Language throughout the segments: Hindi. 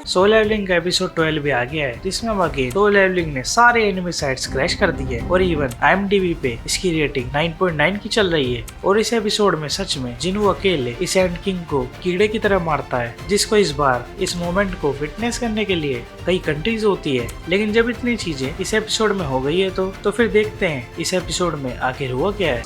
सोलो लेवलिंग का एपिसोड 12 भी आ गया है, जिसमें अब आगे सोलो लेवलिंग ने सारे एनिमी साइट्स क्रैश कर दी है और इवन IMDb पे इसकी रेटिंग 9.9 की चल रही है। और इस एपिसोड में सच में जिनू अकेले इस एंड किंग को कीड़े की तरह मारता है, जिसको इस बार इस मोमेंट को विटनेस करने के लिए कई कंट्रीज होती है। लेकिन जब इतनी चीजें इस एपिसोड में हो गई है तो फिर देखते हैं इस एपिसोड में आखिर हुआ क्या है।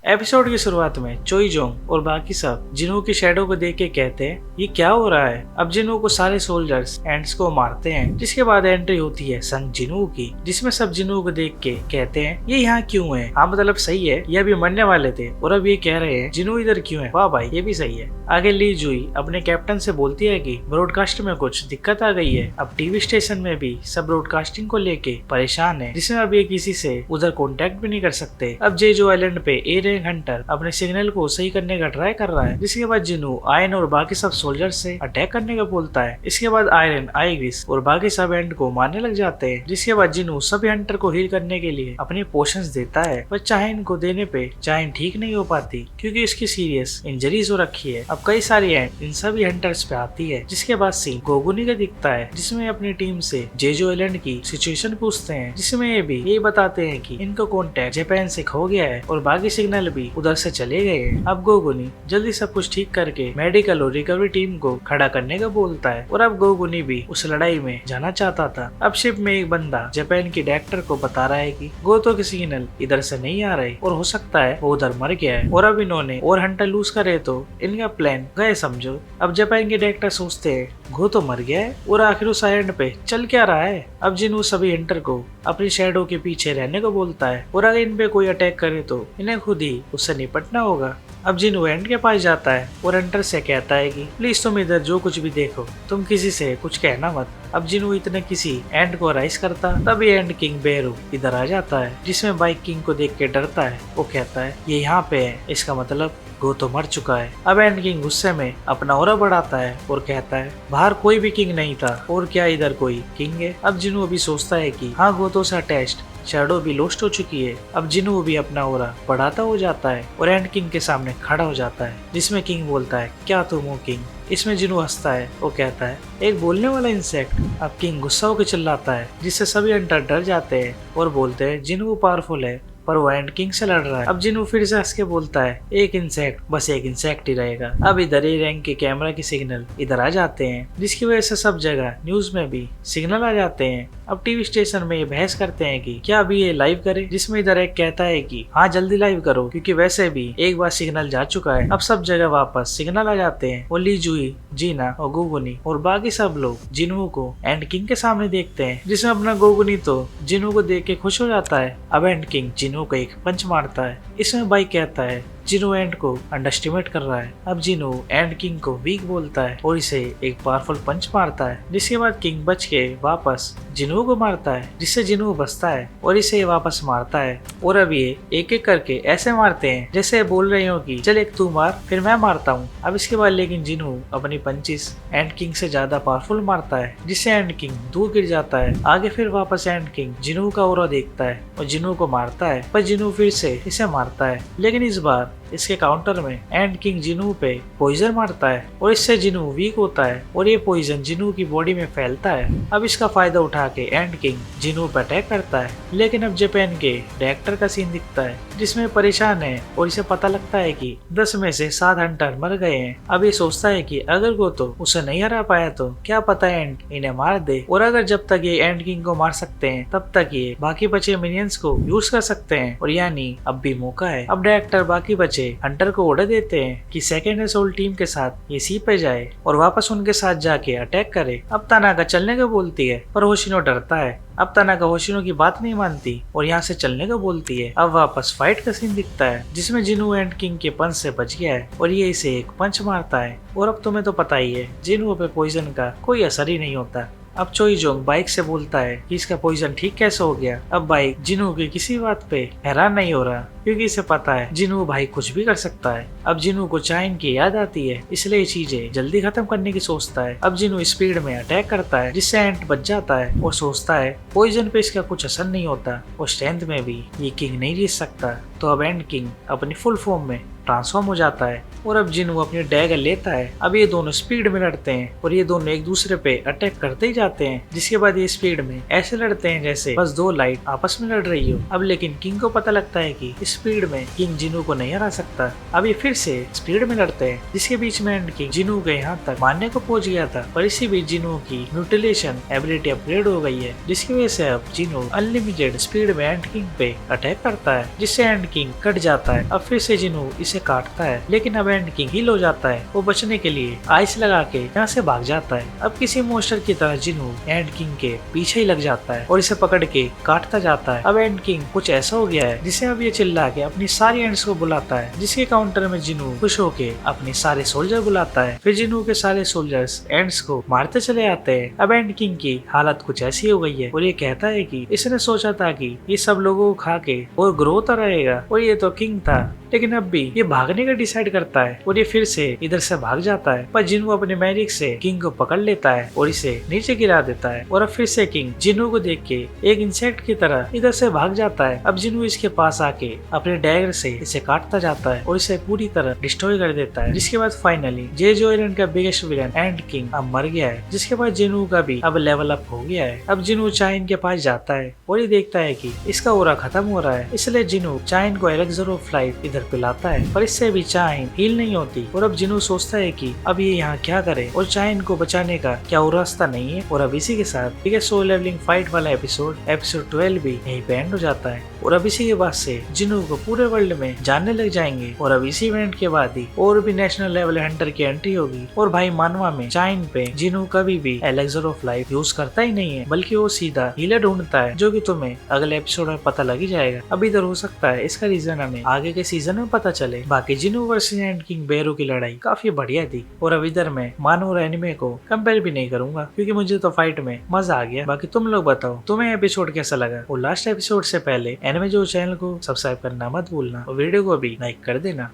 एपिसोड की शुरुआत में चोई जोंग और बाकी सब जिनू की शैडो को देख के कहते हैं ये क्या हो रहा है। अब जिनू को सारे सोल्जर्स एंड्स को मारते हैं, जिसके बाद एंट्री होती है संग जिनू की, जिसमें सब जिनू को देख के कहते हैं ये यहाँ क्यों है। हाँ मतलब सही है, ये अभी मरने वाले थे और अब ये कह रहे हैं जिनू इधर क्यों है। वाह भाई ये भी सही है। आगे ली जुई अपने कैप्टन से बोलती है कि ब्रॉडकास्ट में कुछ दिक्कत आ गई है। अब टीवी स्टेशन में भी सब ब्रॉडकास्टिंग को लेके परेशान है, जिसमें अब ये किसी से उधर कॉन्टेक्ट भी नहीं कर सकते। अब जेजो आइलैंड पे ए हंटर अपने सिग्नल को सही करने का ट्राई कर रहा है, जिसके बाद जिनू आयरन और बाकी सब सोल्जर्स से अटैक करने का बोलता है। इसके बाद आयरन आइग्रिस और बाकी सब एंड को मारने लग जाते हैं, जिसके बाद जिनू सभी हंटर को हील करने के लिए अपने पोशंस देता है, पर चाहे इनको देने पे चाहे ठीक नहीं हो पाती क्योंकि इसकी सीरियस इंजरीज हो रखी है। अब कई सारी एंड इन सभी हंटर्स पे आती है, जिसके बाद सीन गोगुनी का दिखता है, जिसमें अपनी टीम से जेजो आइलैंड की सिचुएशन पूछते हैं, जिसमें ये भी ये बताते हैं कि इनका कॉन्टेक्ट जापान से खो गया है और बाकी सिग्नल भी उधर से चले गए। अब गोगुनी जल्दी सब कुछ ठीक करके मेडिकल और रिकवरी टीम को खड़ा करने का बोलता है और अब गोगुनी भी उस लड़ाई में जाना चाहता था। अब शिप में एक बंदा जापान की डायरेक्टर को बता रहा है कि गोतो के सिग्नल इधर से नहीं आ रहे और हो सकता है वो उधर मर गया है और अब इन्होंने और हंटर लूज करे तो इनका प्लान गए समझो। अब जापान के डायरेक्टर सोचते हैं गोतो मर गया है और आखिर उस आइलैंड पे चल क्या रहा है। अब जिनू सभी हंटर को अपनी शैडो के पीछे रहने को बोलता है और अगर इन पे कोई अटैक करे तो इन्हें खुद ही उससे निपटना होगा। अब जिनू एंड के पास जाता है और हंटर से कहता है कि प्लीज तुम इधर जो कुछ भी देखो तुम किसी से कुछ कहना मत। अब जिनू इतने किसी एंड को राइज करता तभी एंड किंग बेरू इधर आ जाता है, जिसमें बाइक किंग को देख के डरता है। वो कहता है ये यहाँ पे है, इसका मतलब गोतो मर चुका है। अब एंड किंग गुस्से में अपना ऑरा बढ़ाता है और कहता है बाहर कोई भी किंग नहीं था और क्या इधर कोई किंग है। अब जिनू अभी सोचता है कि हाँ गोतो से अटैच्ड शैडो भी लोस्ट हो चुकी है। अब जिनू भी अपना ऑरा बढ़ाता हो जाता है और एंड किंग के सामने खड़ा हो जाता है, जिसमें किंग बोलता है क्या तुम हो किंग। इसमें जिनू हंसता है, वो कहता है एक बोलने वाला इंसेक्ट। अब किंग गुस्सा होकर चिल्लाता है, जिससे सभी हंटर डर जाते हैं और बोलते हैं जिनू पावरफुल है पर वो एंड किंग से लड़ रहा है। अब जिनू फिर से हंस के बोलता है एक इंसेक्ट बस एक इंसेक्ट ही रहेगा। अब इधर ही रैंक के कैमरा के सिग्नल इधर आ जाते हैं, जिसकी वजह से सब जगह न्यूज में भी सिग्नल आ जाते हैं। अब टीवी स्टेशन में ये बहस करते हैं कि क्या अभी ये लाइव करे, जिसमें इधर एक कहता है कि हाँ जल्दी लाइव करो क्योंकि वैसे भी एक बार सिग्नल जा चुका है। अब सब जगह वापस सिग्नल आ जाते हैं और ली जुई, जीना और गोगुनी और बाकी सब लोग जिनू को एंड किंग के सामने देखते हैं, जिसमें अपना गोगुनी तो जिनू को देख के खुश हो जाता है। अब एंड किंग जिनू को एक पंच मारता है। इसमें बाइक कहता है जिनू एंड को अंडरस्टिमेट कर रहा है। अब जिनू एंड किंग को वीक बोलता है और इसे एक पावरफुल पंच मारता है, जिसके बाद किंग बच के वापस जिनू को मारता है, जिससे जिनू बचता है और इसे वापस मारता है। और अब ये एक एक करके ऐसे मारते हैं जैसे बोल रहे हो कि चल एक तू मार फिर मैं मारता हूँ। अब इसके बाद लेकिन जिनू अपनी पंचिस एंड किंग से ज्यादा पावरफुल मारता है, जिससे एंड किंग दूर गिर जाता है। आगे फिर वापस एंड किंग जिनू का ऑरा देखता है और जिनू को मारता है, पर जिनू फिर से इसे मारता है, लेकिन इस बार इसके काउंटर में एंड किंग जिनू पे पॉइजन मारता है और इससे जिनू वीक होता है और ये पॉइजन जिनू की बॉडी में फैलता है। अब इसका फायदा उठा के एंड किंग जिनू पर अटैक करता है, लेकिन अब जापान के डायरेक्टर का सीन दिखता है, जिसमें परेशान है और इसे पता लगता है कि 10 में से 7 हंटर मर गए हैं। अब ये सोचता है कि अगर वो तो उसे नहीं हरा पाया तो क्या पता एंड इन्हें मार दे, और अगर जब तक ये एंड किंग को मार सकते हैं तब तक ये बाकी बचे मिनियंस को यूज कर सकते हैं, और यानी अब भी मौका है। अब डायरेक्टर बाकी बचे हंटर को ऑर्डर देते हैं कि सेकेंड असोल्ट टीम के साथ ये सी पे जाए और वापस उनके साथ जाके अटैक करे। अब तानाका चलने को बोलती है पर होशिनो डरता है। अब तानाका होशिनो की बात नहीं मानती और यहाँ से चलने को बोलती है। अब वापस फाइट का सीन दिखता है, जिसमें जिनू एंड किंग के पंच से बच गया है और ये इसे एक पंच मारता है। और अब तुम्हें तो पता ही है जिनू पे पॉइजन का कोई असर ही नहीं होता। अब चोई जोंग बाइक से बोलता है कि इसका पॉइजन ठीक कैसे हो गया। अब बाइक जिनू की किसी बात पे हैरान नहीं हो रहा क्योंकि इसे पता है जिनू भाई कुछ भी कर सकता है। अब जिनू को चाइन की याद आती है, इसलिए ये चीजें जल्दी खत्म करने की सोचता है। अब जिनू स्पीड में अटैक करता है, जिससे एंट बच जाता है और सोचता है पॉइजन पे इसका कुछ असर नहीं होता और स्ट्रेंथ में भी ये किंग नहीं जीत सकता। तो अब एंड किंग अपनी फुल फॉर्म में ट्रांसफॉर्म हो जाता है और अब जिनू अपनी डैगर लेता है। अब ये दोनों स्पीड में लड़ते हैं और ये दोनों एक दूसरे पे अटैक करते ही जाते हैं, जिसके बाद ये स्पीड में ऐसे लड़ते हैं जैसे बस दो लाइट आपस में लड़ रही हो। अब लेकिन किंग को पता लगता है कि स्पीड में किंग जिनू को नहीं हरा सकता। अब ये फिर से स्पीड में लड़ते हैं, जिसके बीच में एंड किंग जिनू के यहाँ तक मारने को पहुंच गया था, पर इसी बीच जिनू की म्यूटिलेशन एबिलिटी अपग्रेड हो गई है, जिसकी वजह से अब जिनू अनलिमिटेड स्पीड में एंड किंग पे अटैक करता है, जिससे एंड किंग कट जाता है। अब फिर से जिनू इसे काटता है, लेकिन अब एंड किंग हील हो जाता है। वो बचने के लिए आइस लगा के यहाँ से भाग जाता है। अब किसी मोस्टर की तरह जिनू एंड किंग के पीछे ही लग जाता है और इसे पकड़ के काटता जाता है। अब एंड किंग कुछ ऐसा हो गया है जिसे अब ये चिल्ला के अपनी सारी एंड्स को बुलाता है, जिसके काउंटर में जिनू खुश होके अपने सारे सोल्जर बुलाता है। फिर जिनू के सारे सोल्जर्स एंड्स को मारते चले आते हैं। अब एंड किंग की हालत कुछ ऐसी हो गई है और ये कहता है कि इसने सोचा था कि ये सब लोगों को खा के और ग्रो होता रहेगा और ये तो किंग था, लेकिन अब भी ये भागने का डिसाइड करता है और ये फिर से इधर से भाग जाता है। पर जिनू अपने मैजिक से किंग को पकड़ लेता है और इसे नीचे गिरा देता है और अब फिर से किंग जिनू को देख के एक इंसेक्ट की तरह इधर से भाग जाता है। अब जिनू इसके पास आके अपने डैगर से इसे काटता जाता है और इसे पूरी तरह डिस्ट्रॉय कर देता है, जिसके बाद फाइनली जेजो आइलैंड का बिगेस्ट विलन एंड किंग अब मर गया है, जिसके बाद जिनू का भी अब लेवल अप हो गया है। अब जिनू चाइन के पास जाता है और ये देखता है कि इसका ओरा खत्म हो रहा है, इसलिए जिनू चाइन को एलेक्सर ऑफ लाइफ इधर पिलाता है, पर इससे भी चाइन हील नहीं होती और अब जिनू सोचता है कि अब ये यहाँ क्या करे और चाइन को बचाने का क्या और रास्ता नहीं है। और अब इसी के साथ बिगेस्ट सोल लेवलिंग फाइट वाला एपिसोड 12 भी यहीं पे एंड हो जाता है और अब इसी के बाद से जिनू को पूरे वर्ल्ड में जानने लग जाएंगे और अब इसी इवेंट के बाद ही और भी नेशनल लेवल हंटर की एंट्री होगी। और भाई मानवा में चाइन पे जिनू कभी भी एलेक्सर ऑफ लाइफ यूज करता ही नहीं है, बल्कि वो सीधा हीलर ढूंढता है, जो कि तुम्हें अगले एपिसोड में पता लग ही जाएगा। अब इधर हो सकता है इसका रीजन हमें आगे के सीजन में पता चले। बाकी जिनू वर्सेस एंड किंग बेरू की लड़ाई काफी बढ़िया थी और अब इधर मैं मानो और एनिमे को कंपेयर भी नहीं करूंगा, क्योंकि मुझे तो फाइट में मजा आ गया। बाकी तुम लोग बताओ तुम्हें एपिसोड कैसा लगा, और लास्ट एपिसोड से पहले एनिमे जो चैनल को सब्सक्राइब करना मत भूलना और वीडियो को भी लाइक कर देना।